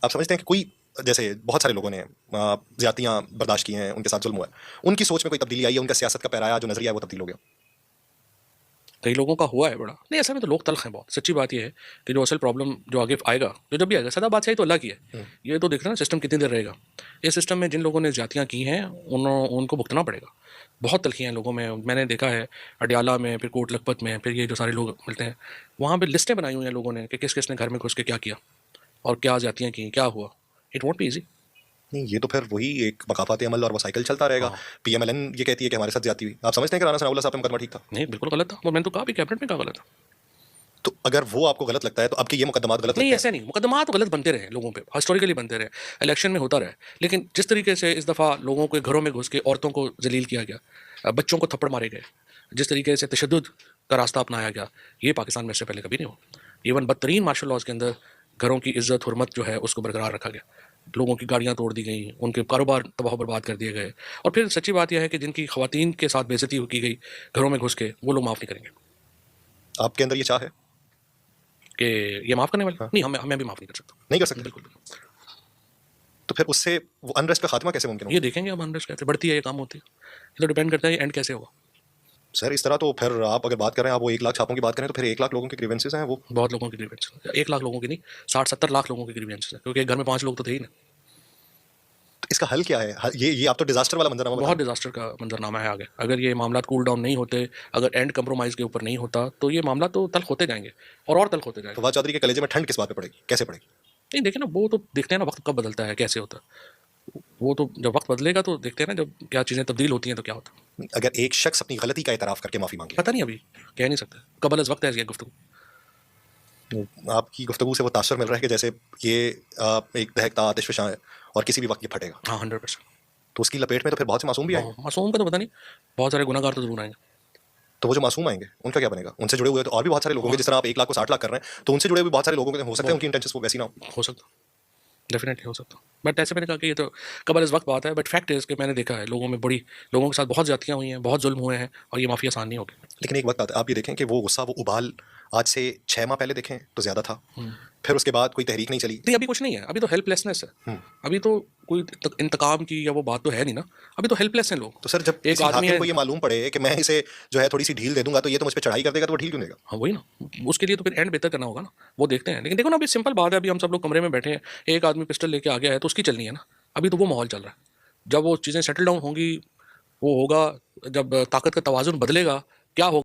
आप समझते हैं कि कोई, जैसे बहुत सारे लोगों ने ज़्यादतियाँ बर्दाश्त की हैं, उनके साथ ज़ुल्म हुआ है, उनकी सोच में कोई तब्दीली आई है, उनका सियासत का पैराया जो नज़रिया है वो तब्दील हो गया? कई लोगों का हुआ है बड़ा। नहीं, ऐसा में तो लोग तल्ख हैं बहुत। सच्ची बात ये है कि जो असल प्रॉब्लम जो आगे आएगा, जो जब भी आएगा, सदा बादशाही तो अल्लाह की है। हुँ। ये तो देख रहे हैं ना सिस्टम कितनी देर रहेगा। इस सिस्टम में जिन लोगों ने ज़्यादतियाँ की हैं उनको भुगतना पड़ेगा। बहुत तलखियाँ हैं लोगों में। मैंने देखा है अडयाला में, फिर कोट लखपत में, फिर ये जो सारे लोग मिलते हैं, वहाँ पे लिस्टें बनाई हुई हैं लोगों ने कि किस-किस ने घर में घुस के क्या किया और क्या ज़्यादतियाँ की, क्या हुआ। It won't be easy. नहीं, ये तो फिर वही एक मकाफ़ात अमल और वो साइकिल चलता रहेगा। हाँ। पीएमएलएन ये कहती है कि हमारे साथ ज़्यादती हुई। आप समझते हैं कि राणा सनाउल्लाह साहब का मुकदमा ठीक था? नहीं, बिल्कुल गलत था और मैंने तो कहा भी कैबिनेट में कहा गलत था। तो अगर वो आपको गलत लगता है, तो आपके ये मुकदमात गलत नहीं, लगते हैं? ऐसे नहीं, मुकदमा तो गलत बनते रहे लोगों पे, हिस्टोरिकली बनते रहे, इलेक्शन में होता रहा। लेकिन जिस तरीके से इस दफ़ा लोगों के घरों में घुस के औरतों को ज़लील किया गया, बच्चों को थप्पड़ मारे गए, जिस तरीके से तशद्दुद का रास्ता अपनाया गया, ये पाकिस्तान में इससे पहले कभी नहीं हुआ। इवन बदतरीन मार्शल लॉज़ के अंदर घरों की इज़्ज़त, हुर्मत जो है उसको बरकरार रखा गया। लोगों की गाड़ियाँ तोड़ दी गईं, उनके कारोबार तबाह-बर्बाद कर दिए गए और फिर सच्ची बात ये है कि जिनकी ख़वातीन के साथ बेइज़्ज़ती की गई घरों में घुस के, वो लोग माफ़ नहीं करेंगे आपके अंदर ये चाह है? कि ये माफ़ करने वाले हाँ, नहीं, हमें भी माफ़ नहीं कर सकता। नहीं कर सकते? बिल्कुल, बिल्कुल। तो फिर उससे वो अनरेस्ट का खात्मा कैसे मुमकिन ये होगा? देखेंगे अब अनरेस्ट कैसे बढ़ती है, ये काम होती है। ये तो डिपेंड करता है ये एंड कैसे होगा। सर, इस तरह तो फिर आप अगर बात कर रहे हैं, आप वो 1 लाख छापों की बात करें, तो फिर 1 लाख लोगों के ग्रीवेंसेस हैं वो। बहुत लोगों की ग्रीवेंस 1 लाख लोगों की नहीं, 60-70 लाख लोगों की ग्रीवेंसेस है, क्योंकि एक घर में 5 लोग तो थे ही ना। तो इसका हल क्या है? ये आप तो डिज़ास्टर वाला मंज़रनामा बता बहुत रहे हैं। डिज़ास्टर का मंज़रनामा है आगे। अगर ये मामला कूल डाउन नहीं होते, अगर एंड कंप्रोमाइज़ के ऊपर नहीं होता, तो ये मामला तो तल्ख़ होते जाएँगे और तल्ख़ होते जाएँगे। फवाद चौधरी के कलेजे में ठंड किस बात पे पड़ेगी? कैसे पड़ेगी? नहीं, देखिए ना, वो तो देखते हैं ना वक़्त कब बदलता है, कैसे होता है। वो तो जब वक़्त बदलेगा तो देखते हैं ना, जब क्या चीज़ें तब्दील होती हैं तो क्या होता है। अगर एक शख्स अपनी गलती का एतराफ़ करके माफ़ी माँग ले, पता नहीं अभी, कह नहीं सकते। कबल अज़ वक़्त है ये गुफ्तगू। तो आपकी गुफ्तगू से वो तासुर मिल रहा है कि जैसे ये एक दहकता आतिशफ़शां है और किसी भी वक़्त ये फटेगा। हाँ, 100%। तो उसकी लपेट में तो फिर बहुत से मासूम भी आएँगे। मासूम का तो पता नहीं, बहुत सारे गुनहगार तो ज़रूर आएँगे। तो वो जो मासूम आएँगे, उनका क्या बनेगा? उनसे जुड़े हुए तो और भी बहुत सारे लोग होंगे, हाँ, जिस तरह आप 1 लाख को 60 लाख कर रहे हैं, तो उनसे जुड़े हुए बहुत सारे लोगों के हो सकता है वो उनकी इंटेंशंस वो वैसी ना हो। हो सकता है। डेफ़िनेटली हो सकता। बट ऐसे मैंने कहा कि ये तो कबल इस वक़्त बात है, बट फैक्ट इज़ कि मैंने देखा है लोगों के साथ बहुत ज़्यादतियाँ हुई हैं, बहुत ज़ुल्म हुए हैं और ये माफ़ी आसान नहीं होगी। लेकिन एक बात आप ये देखें कि वो गुस्सा, वो उबाल आज से 6 माह पहले देखें तो ज़्यादा था। हुँ। फिर उसके बाद कोई तहरीक नहीं चली। नहीं, अभी कुछ नहीं है, अभी तो हेल्पलेसनेस है। हुँ। अभी तो कोई इंतकाम की या वो बात तो है नहीं ना, अभी तो हेल्पलेस हैं लोग। तो सर, जब एक किसी आदमी हाकिम है। को ये मालूम पड़े कि मैं इसे जो है थोड़ी-सी ढील दे दूँगा, तो ये तो मुझ पे चढ़ाई कर देगा, तो वो ढील क्यों देगा? हाँ, वही ना, उसके लिए तो फिर एंड बेहतर करना होगा ना, वो देखते हैं। लेकिन देखो ना, अभी सिंपल बात है, अभी हम सब लोग कमरे में बैठे हैं, एक आदमी पिस्टल लेके आ गया है तो उसकी चलनी है ना, अभी तो वो माहौल चल रहा है। जब वो चीज़ें सेटल डाउन होंगी, वो होगा, जब ताकत का तवाज़ुन बदलेगा, क्या होगा